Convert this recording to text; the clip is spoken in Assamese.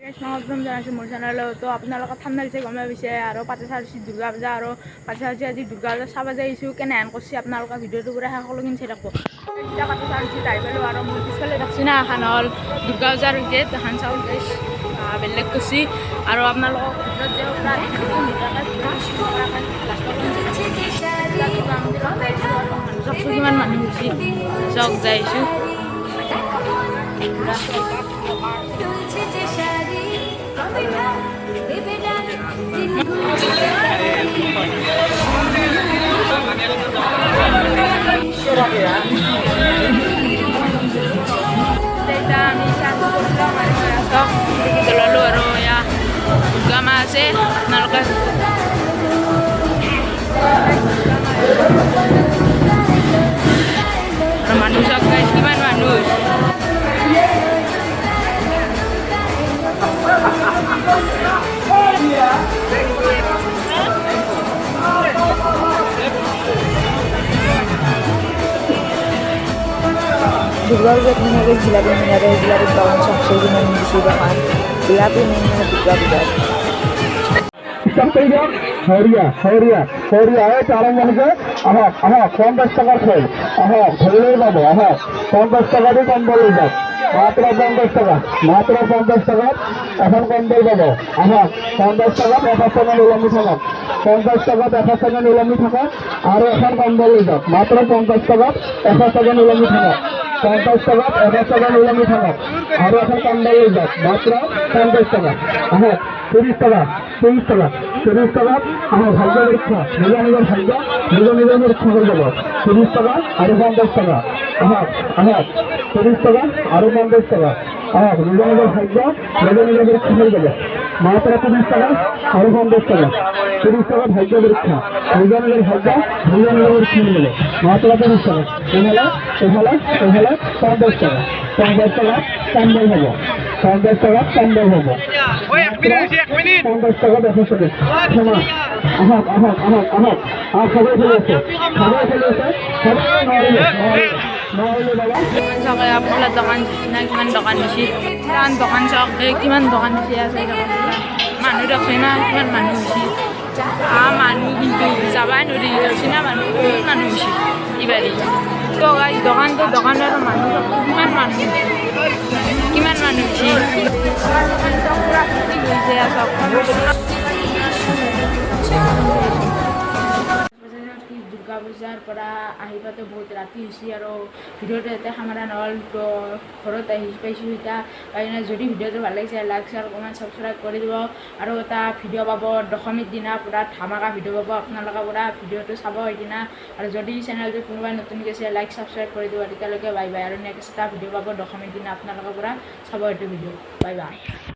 স্বাগতম জানাইছোঁ মোৰ চেনেলত। তো আপোনালোকে ঠাণ্ডা দিছে গমে পাইছে আৰু পাতে চাইছোঁ দুৰ্গা পূজা আৰু পাতে চাইছোঁ আজি দুৰ্গা পূজা চাব যাই আহিছোঁ কেনেহেন কৰিছে আপোনালোকে ভিডিঅ'টো পুৰা সকলোখিনি চাই থাকব। এতিয়া পাতে চাইছোঁ যাই পেলো আৰু মোৰ পিছফালে দেখছি না এখন হ'ল দুৰ্গা পূজাৰ গেট এখন চাউল গাইছ বেলেগ কৰিছে আৰু আপোনালোকক ভিতৰত যে পুৰা কিমান মানুহ হৈছে চক যাইছোঁ lalu aro ya gama আছে আপোনালোকে আৰু মানুহ চাওক গাইছ কিমান মানুহ दुर्गा पूजा धुनीयाকৈ জিলাপি গাঁৱত চবচে কিমান বেছি দোকান জিলাপি মেইন মানে দুৰ্গা পূজাত হরিয়া এই চারণ মানুষে আহক 50 টাকার খেল ধরলেই পাবো 50 টাকা দিয়ে কম্বল যাক মাত্র 50 টাকা এখন কম্বল পাবো 50 টাকা 1 টাকা নিলামি থাকা 50 টাকা 1 টাকা নিলামি থাকা আর এখন কম্বল যাক মাত্র 50 টাকা 1 টাকা নিলামি থাকা 50 টাকা 1 টাকা নিলামি থাকা আর এখন কম্বল যাক মাত্র 50 টাকা 30 টাকা আমার ভাগ্য পরীক্ষা নিজের ভাগ্য নিজের পরীক্ষা করে দেবো 30 টাকা আর 50 টাকা 30 টাকা আর 50 টাকা নিজের ভাগ্য নিজের পরীক্ষা করে দেবো মাত্র 30 টাকা আর 50 টাকা 30 টাকা ভাগ্য পরীক্ষা নিজের ভাগ্য নিজের পরীক্ষা করে দেবো মাত্র 30 টাকা এখানে 50 টাকা 50 টাকা কম্বল হবো 50 টাকা কম্বল হবো 50 টাকা দেখো সবাই সবাই চলে আসে আপোনাৰ দোকান কিমান দোকান দিছে দোকান চাওক কিমান দোকান দিছে আছে মানুহ দেখছে না কিমান মানুহ হৈছে মানুহ কিন্তু যাবাই নদী দেখছি না মানুহ বহুত মানুহ হৈছে ইবাৰি তো দোকানৰ মানুহ কিমান মানুহ হৈছে দুৰ্গা পূজাৰ পৰা আহি পাওঁতে বহুত ৰাতি হৈছে আৰু ভিডিঅ'টো ইয়াতে সামৰা নহ'ল তো ঘৰত আহি পাইছোঁ এতিয়া যদি ভিডিঅ'টো ভাল লাগিছে লাইক শ্বেয়াৰ কমেণ্ট ছাবস্ক্ৰাইব কৰি দিব আৰু এটা ভিডিঅ' পাব দশমীৰ দিনা পূৰা ধামাকা ভিডিঅ' পাব আপোনালোকে পূৰা ভিডিঅ'টো চাব সেইদিনা আৰু যদি চেনেলটো কোনোবাই নতুনকৈ আছে লাইক ছাবস্ক্ৰাইব কৰি দিব তেতিয়ালৈকে বাই বাই আৰু নেক্সট এটা ভিডিঅ' পাব দশমীৰ দিনা আপোনালোকে পূৰা চাব এইটো ভিডিঅ' বাই বাই।